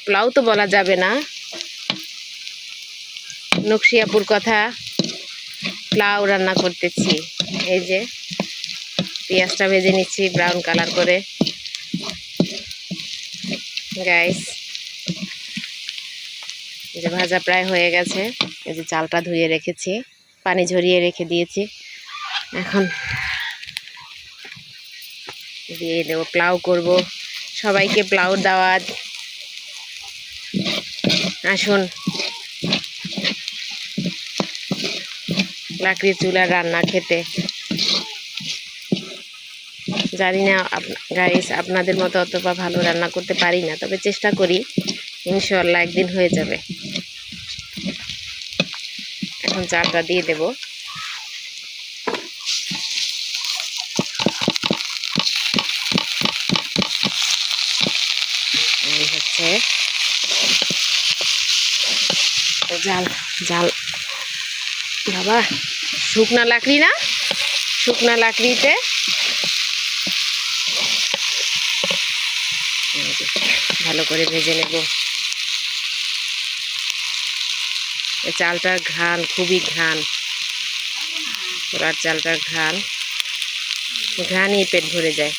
পোলাও তো বলা যাবে না, নকশিয়াপুর কথা, পোলাও রান্না করতেছি। এই যে পেঁয়াজটা ভেজে নিচ্ছি ব্রাউন কালার করে গাইস। যে ভাজা প্রায় হয়ে গেছে। এই যে চালটা ধুয়ে রেখেছি, পানি ঝরিয়ে রেখে দিয়েছি। এখন দিয়ে দেবো, পোলাও করব। সবাইকে পোলাওর দাওয়াত, আসুন। লাকড়ির চুলার রান্না খেতে। জানি না গাইস, আপনাদের মতো অতটা ভালো রান্না করতে পারি না, তবে চেষ্টা করি, ইনশাআল্লাহ একদিন হয়ে যাবে। এখন চালটা দিয়ে দেব। এই হচ্ছে জাল জাল, বাবা শুকনা লাকড়ি না, শুকনা লাকড়িতে ভালো করে ভেজে নেব। এই চালটার ঘ্রাণ খুবই ঘ্রাণ, পোলার চালটার ঘ্রাণই পেট ভরে যায়।